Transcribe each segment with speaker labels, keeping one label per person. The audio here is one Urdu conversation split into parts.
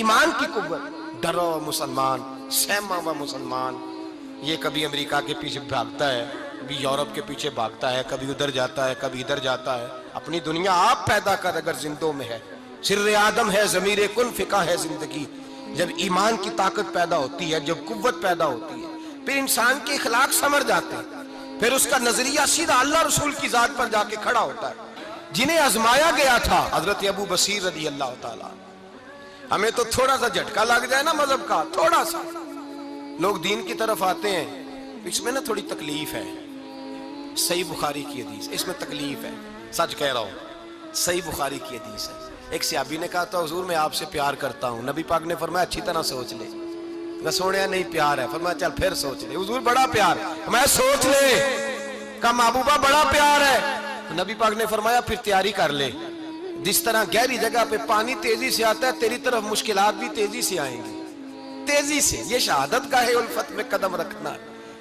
Speaker 1: ایمان کی قوت. ڈرو مسلمان، سہما ہوا مسلمان. یہ کبھی امریکہ کے پیچھے بھاگتا ہے، کبھی یورپ کے پیچھے بھاگتا ہے، کبھی ادھر جاتا ہے، کبھی ادھر جاتا ہے. اپنی دنیا آپ پیدا کر اگر زندوں میں ہے. سر آدم ہے، ضمیر کن فقہ ہے زندگی. جب ایمان کی طاقت پیدا ہوتی ہے، جب قوت پیدا ہوتی ہے، پھر انسان کے اخلاق سمر جاتے ہیں. پھر اس کا نظریہ سیدھا اللہ رسول کی ذات پر جا کے کھڑا ہوتا ہے. جنہیں آزمایا گیا تھا حضرت ابو بصیر رضی اللہ تعالیٰ. ہمیں تو تھوڑا سا جھٹکا لگ جائے نا مذہب کا، تھوڑا سا لوگ دین کی طرف آتے ہیں، اس میں نا تھوڑی تکلیف ہے. صحیح بخاری کی حدیث، اس میں تکلیف ہے، سچ کہہ رہا ہوں. صحیح بخاری کی حدیث ہے. ایک صحابی نے کہا تھا حضور میں آپ سے پیار کرتا ہوں. نبی پاک نے فرمایا اچھی طرح سوچ لے. میں سوڑیا نہیں پیار ہے. فرمایا چل پھر سوچ لے. حضور بڑا پیار. میں سوچ لے. کہا محبوبہ بڑا پیار ہے. نبی پاک نے فرمایا پھر تیاری کر لے. جس طرح گہری جگہ پہ پانی تیزی سے آتا ہے، تیری طرف مشکلات بھی تیزی سے آئیں گی، تیزی سے. یہ شہادت کا ہے الفت میں قدم رکھنا.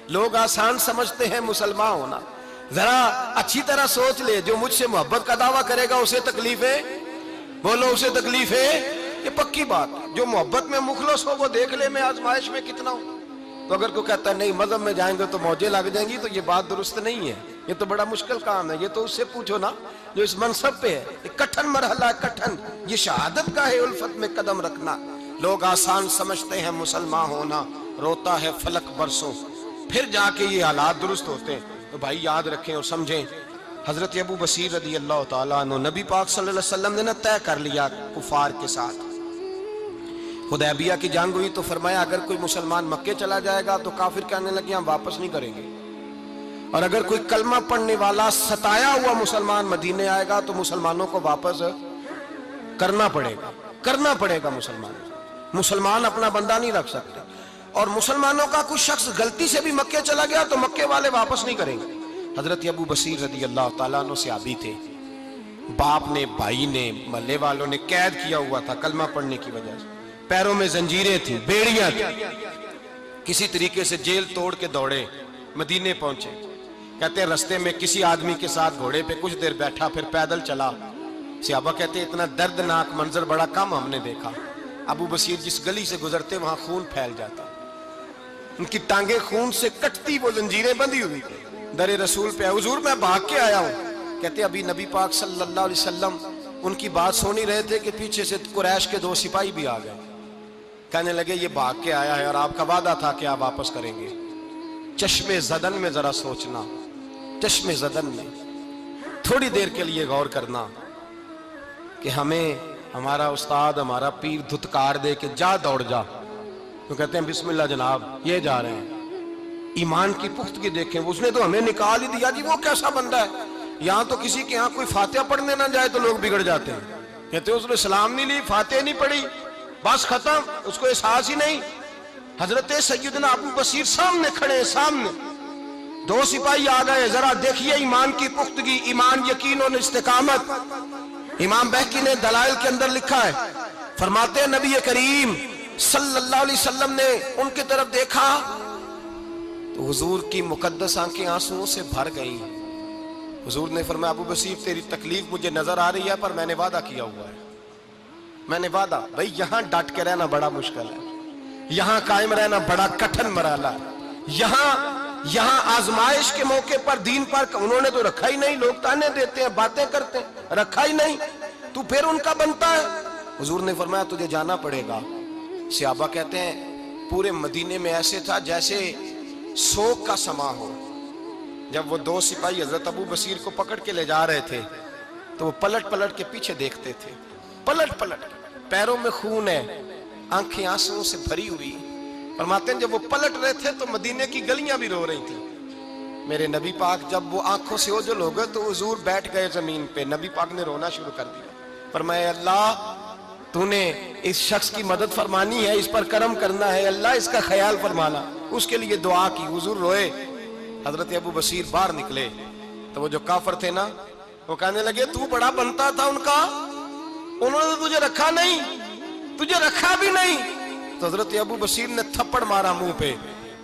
Speaker 1: لوگ آسان سمجھتے ہیں مسلمان ہونا. ذرا اچھی طرح سوچ لے. جو مجھ سے محبت کا دعویٰ کرے گا اسے تکلیف ہے. بولو اسے تکلیف ہے. یہ پکی بات. جو محبت میں مخلص ہو وہ دیکھ لے میں آزمائش میں کتنا ہوں. تو اگر کوئی کہتا ہے نہیں مذہب میں جائیں گے تو موجیں لگ جائیں گی، تو یہ بات درست نہیں ہے. یہ تو بڑا مشکل کام ہے. یہ تو اس سے پوچھو نا جو اس منصب پہ ہے. یہ کٹھن مرحلہ ہے، کٹھن. یہ شہادت کا ہے الفت میں قدم رکھنا. لوگ آسان سمجھتے ہیں مسلمان ہونا، روتا ہے فلک برسوں، پھر جا کے یہ حالات درست ہوتے ہیں. تو بھائی یاد رکھیں اور سمجھیں. حضرت ابو بصیر رضی اللہ تعالیٰ عنہ، نبی پاک صلی اللہ علیہ وسلم نے نہ طے کر لیا کفار کے ساتھ. حدیبیہ کی جنگ ہوئی تو فرمایا اگر کوئی مسلمان مکے چلا جائے گا تو کافر کہنے لگے ہم واپس نہیں کریں گے، اور اگر کوئی کلمہ پڑھنے والا ستایا ہوا مسلمان مدینے آئے گا تو مسلمانوں کو واپس کرنا پڑے گا. کرنا پڑے گا. مسلمان اپنا بندہ نہیں رکھ سکتے. اور مسلمانوں کا کچھ شخص غلطی سے بھی مکے چلا گیا تو مکے والے واپس نہیں کریں گے. حضرت ابو بصیر رضی اللہ تعالیٰ عنہ صحابی تھے. باپ نے، بھائی نے، محلے والوں نے قید کیا ہوا تھا کلمہ پڑھنے کی وجہ سے. پیروں میں زنجیریں تھیں، بیڑیاں تھیں. کسی طریقے سے جیل توڑ کے دوڑے مدینے پہنچے. کہتے ہیں رستے میں کسی آدمی کے ساتھ گھوڑے پہ کچھ دیر بیٹھا، پھر پیدل چلا. صحابہ کہتے ہیں اتنا دردناک منظر بڑا کم ہم نے دیکھا. ابو بصیر جس گلی سے گزرتے وہاں خون پھیل جاتا. ان کی ٹانگیں خون سے کٹتی، وہ زنجیریں بندھی ہوئی تھی. در رسول پہ حضور میں بھاگ کے آیا ہوں. کہتے ابھی نبی پاک صلی اللہ علیہ وسلم ان کی بات سن ہی رہے تھے کہ پیچھے سے قریش کے 2 سپاہی بھی آ گئے. کہنے لگے یہ بھاگ کے آیا ہے اور آپ کا وعدہ تھا کہ آپ واپس کریں گے. چشم زدن میں ذرا سوچنا، چشم زدن میں تھوڑی دیر کے لیے غور کرنا کہ ہمیں ہمارا استاد، ہمارا پیر دھتکار دے کہ جا دوڑ جا، تو کہتے ہیں بسم اللہ جناب یہ جا رہے ہیں. ایمان کی پختگی دیکھیں. اس نے تو ہمیں نکال ہی دیا جی. وہ کیسا بندہ ہے. یہاں تو کسی کے یہاں کوئی فاتحہ پڑھنے نہ جائے تو لوگ بگڑ جاتے ہیں. کہتے ہیں اس نے سلام نہیں لی، فاتحہ نہیں پڑھی، بس ختم. اس کو احساس ہی نہیں. حضرت سیدنا ابو بصیر سامنے کھڑے ہیں، سامنے 2 سپاہی آ گئے. ذرا دیکھیے ایمان کی پختگی، ایمان، یقین اور استقامت. امام بہقی نے دلائل کے اندر لکھا ہے، فرماتے ہیں نبی کریم صلی اللہ علیہ وسلم نے ان کی طرف دیکھا تو حضور کی مقدس آنکھیں آنسوؤں سے بھر گئیں. حضور نے فرمایا ابو بصیر تیری تکلیف مجھے نظر آ رہی ہے پر میں نے وعدہ کیا ہوا ہے. میں نے وعدہ. بھائی یہاں ڈٹ کے رہنا بڑا مشکل ہے. یہاں قائم رہنا بڑا کٹھن مرحلہ ہے. یہاں آزمائش کے موقع پر دین پر انہوں نے تو رکھا ہی نہیں. لوگ تانے دیتے ہیں، باتیں کرتے ہیں، رکھا ہی نہیں. تو پھر ان کا بنتا ہے. حضور نے فرمایا تجھے جانا پڑے گا. صحابہ کہتے ہیں پورے مدینے میں ایسے تھا جیسے سوگ کا سما ہو. جب وہ 2 سپاہی حضرت ابو بصیر کو پکڑ کے لے جا رہے تھے تو وہ پلٹ پلٹ کے پیچھے دیکھتے تھے. پلٹ پلٹ پیروں میں خون ہے، آنکھیں آنسوؤں سے بھری ہوئی. فرماتے ہیں جب وہ پلٹ رہے تھے تو مدینے کی گلیاں بھی رو رہی تھیں. میرے نبی پاک جب وہ آنکھوں سے اوجھل ہو گئے تو حضور بیٹھ گئے زمین پہ. نبی پاک نے رونا شروع کر دیا. فرمایا اللہ تو نے اس شخص کی مدد فرمانی ہے، اس پر کرم کرنا ہے، اللہ اس کا خیال فرمانا. اس کے لیے دعا کی. حضور روئے. حضرت ابو بصیر باہر نکلے تو وہ جو کافر تھے نا وہ کہنے لگے تو بڑا بنتا تھا ان کا، انہوں نے تجھے رکھا نہیں، تجھے رکھا بھی نہیں. تو حضرت ابو بصیر نے تھپڑ مارا منہ پہ.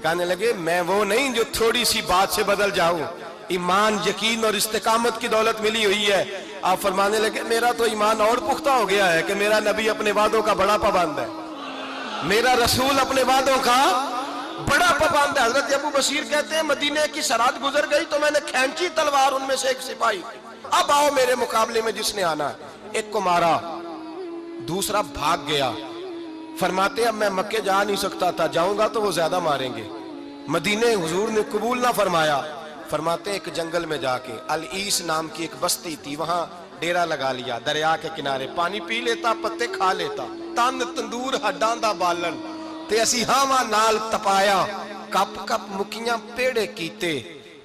Speaker 1: کہنے لگے میں وہ نہیں جو تھوڑی سی بات سے بدل جاؤں. ایمان، یقین اور استقامت کی دولت ملی ہوئی ہے. آپ فرمانے لگے میرا تو ایمان اور پختہ ہو گیا ہے کہ میرا نبی اپنے وعدوں کا بڑا پابند ہے. میرا رسول اپنے وعدوں کا بڑا پابند ہے۔ حضرت ابو بصیر کہتے ہیں مدینے کی سرحد گزر گئی تو میں نے کھینچی تلوار ان میں سے ایک سپاہی، اب آؤ میرے مقابلے میں جس نے آنا ہے۔ ایک کو مارا، دوسرا بھاگ گیا۔ فرماتے اب میں مکے جا نہیں سکتا تھا، جاؤں گا تو وہ زیادہ ماریں گے، مدینے حضور نے قبول نہ فرمایا۔ فرماتے ایک جنگل میں جا کے العیس نام کی ایک بستی تھی، وہاں ڈیرا لگا لیا، دریا کے کنارے پانی پی لیتا، پتے کھا لیتا، تن تندور ہڈاں دا بالن تے اسی ہاواں نال تپایا، کپ کپ مکیاں پیڑے کیتے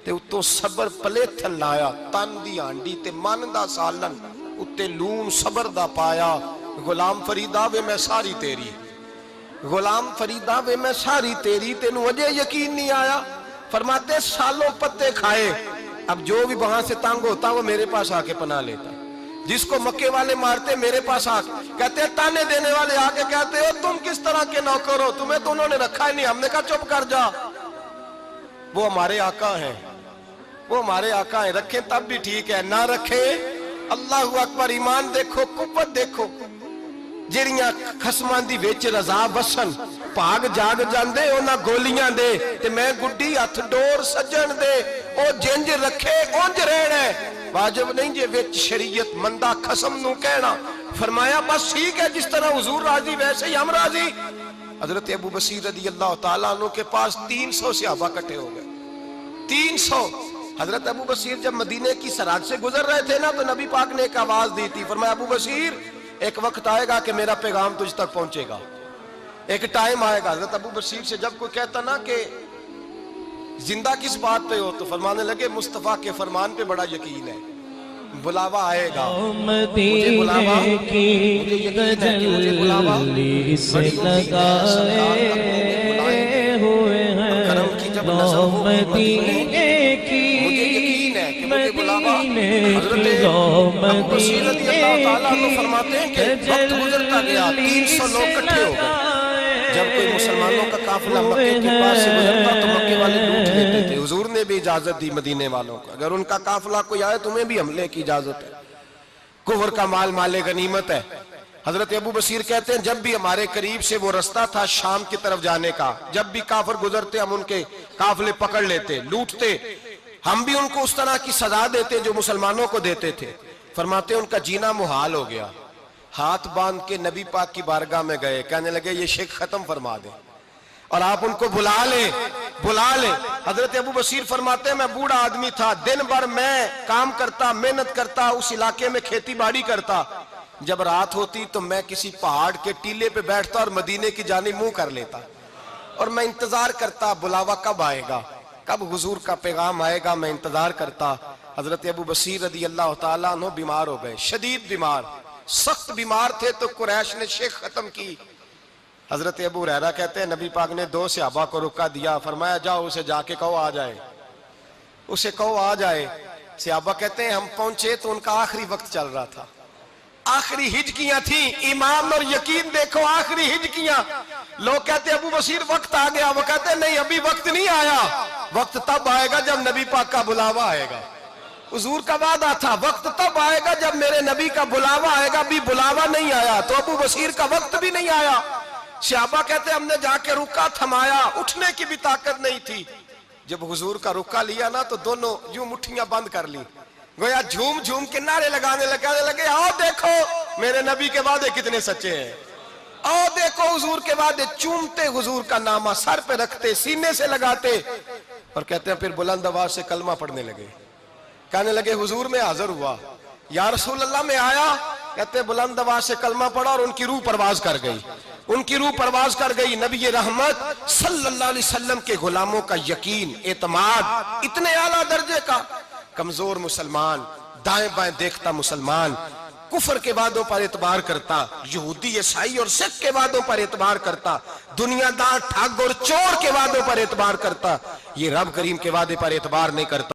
Speaker 1: تے اتوں صبر پلیتھن لایا، تن دی ہانڈی تے من دا سالن اتے لون صبر دا پایا۔ غلام فریدا وے میں ساری تیری، غلام فریدا وے میں ساری تیری، تینوں اجے یقین نہیں آیا؟ فرماتے سالوں پتے کھائے، اب جو بھی وہاں سے تنگ ہوتا وہ میرے پاس آ کے پناہ لیتا، جس کو مکے والے مارتے میرے پاس آ کے کہتے ہیں، تانے دینے والے آ کے کہتے ہو تم کس طرح کے نوکر ہو، تمہیں تو انہوں نے رکھا ہی نہیں۔ ہم نے کہا چپ کر جا، وہ ہمارے آقا ہیں، وہ ہمارے آقا ہیں، رکھیں تب بھی ٹھیک ہے، نہ رکھیں اللہ اکبر۔ ایمان دیکھو، قوت دیکھو، جڑیاں خسمان دی ویچ رضا وسن پاگ جاگ جاندے اونا گولیاں دے تے میں گڈی ہتھ ڈور سجن دے، او جنج رکھے اونج رہنا ہے، واجب نہیں جے ویچ شریعت مندہ خسم نو کہنا۔ فرمایا بس ٹھیک ہے، جس طرح حضور راضی ویسے ہی ہم راضی۔ حضرت ابو بصیر رضی اللہ تعالیٰ عنہ کے پاس 300 صحابہ کٹھے ہو گئے، 300۔ حضرت ابو بصیر جب مدینے کی سرحد سے گزر رہے تھے نا تو نبی پاک نے ایک آواز دی تھی، فرمایا ابو بصیر ایک وقت آئے گا کہ میرا پیغام تجھ تک پہنچے گا، ایک ٹائم آئے گا۔ حضرت ابو بصیر سے جب کوئی کہتا نا کہ زندہ کس بات پہ ہو تو فرمانے لگے مصطفیٰ کے فرمان پہ بڑا یقین ہے، بلاوا آئے گا، مجھے بلاوا، مجھے یقین ہے کہ مجھے بلاوا بڑی امید ہے، سرکار اپنے بلائیں گے، کرم کی جب نظر ہو مدینے کی، مجھے یقین ہے کہ مجھے بلاوا۔ حضرت ابو بصیر رضی اللہ تعالیٰ عنہ فرماتے ہیں کہ وقت گزرتا گیا، 300 لوگ کٹھے ہو گئے۔ جب کوئی مسلمانوں کا قافلہ مکے کے پاس سے گزرتا تو مکے والے لوٹ لیتے تھے۔ حضور نے بھی اجازت دی مدینے والوں کو، اگر ان کا قافلہ کوئی آئے تمہیں بھی حملے کی اجازت ہے، کفر کا مال مال غنیمت ہے۔ حضرت ابو بصیر کہتے ہیں جب بھی ہمارے قریب سے وہ رستہ تھا شام کی طرف جانے کا، جب بھی کافر گزرتے ہم ان کے قافلے پکڑ لیتے، لوٹتے، ہم بھی ان کو اس طرح کی سزا دیتے جو مسلمانوں کو دیتے تھے۔ فرماتے ان کا جینا محال ہو گیا، ہاتھ باندھ کے نبی پاک کی بارگاہ میں گئے، کہنے لگے یہ شرک ختم فرما دیں اور آپ ان کو بلا لیں، بلا لیں۔ حضرت ابو بصیر فرماتے ہیں میں بوڑھا آدمی تھا، دن بھر میں کام کرتا، محنت کرتا، اس علاقے میں کھیتی باڑی کرتا، جب رات ہوتی تو میں کسی پہاڑ کے ٹیلے پہ بیٹھتا اور مدینے کی جانب منہ کر لیتا اور میں انتظار کرتا بلاوا کب آئے گا، کب حضور کا پیغام آئے گا، میں انتظار کرتا۔ حضرت ابو بصیر رضی اللہ تعالیٰ عنہ بیمار ہو گئے، شدید بیمار، سخت بیمار تھے تو قریش نے شیخ ختم کی۔ حضرت ابو ہریرہ کہتے ہیں نبی پاک نے 2 صحابہ کو رکا دیا، فرمایا جاؤ اسے جا کے کہو آ جائے، اسے کہو آ جائے۔ صحابہ کہتے ہیں ہم پہنچے تو ان کا آخری وقت چل رہا تھا، آخری ہجکیاں تھیں، ایمان اور یقین دیکھو، آخری ہجکیاں۔ لوگ کہتے ہیں ابو بصیر وقت آ گیا، وہ کہتے ہیں نہیں ابھی وقت نہیں آیا، وقت تب آئے گا جب نبی پاک کا بلاوا آئے گا۔ حضور کا وعدہ تھا وقت تب آئے گا جب میرے نبی کا بلاوا آئے گا، ابھی بلاوا نہیں آیا تو ابو بصیر کا وقت بھی نہیں آیا۔ صحابہ کہتے ہیں ہم نے جا کے رکا تھمایا، اٹھنے کی بھی طاقت نہیں تھی۔ جب حضور کا رکا لیا نا تو دونوں یوں مٹھیاں بند کر لی، گویا جھوم جھوم کے نعرے لگانے لگے آؤ دیکھو میرے نبی کے وعدے کتنے سچے ہیں، آؤ دیکھو حضور کے وعدے۔ چومتے حضور کا نامہ سر پہ رکھتے، سینے سے لگاتے اور کہتے ہیں پھر بلند آواز سے کلمہ پڑھنے لگے، کہنے لگے حضور میں حاضر ہوا، یا رسول اللہ میں آیا، کہتے ہیں بلند آواز سے کلمہ پڑھا اور ان کی روح پرواز کر گئی، ان کی روح پرواز کر گئی۔ نبی رحمت صلی اللہ علیہ وسلم کے غلاموں کا یقین، اعتماد اتنے اعلیٰ درجے کا، کمزور مسلمان، دائیں بائیں دیکھتا مسلمان، کفر کے وعدوں پر اعتبار کرتا، یہودی عیسائی اور سکھ کے وعدوں پر اعتبار کرتا، دنیا دار ٹھگ اور چور کے وعدوں پر اعتبار کرتا، یہ رب کریم کے وعدے پر اعتبار نہیں کرتا۔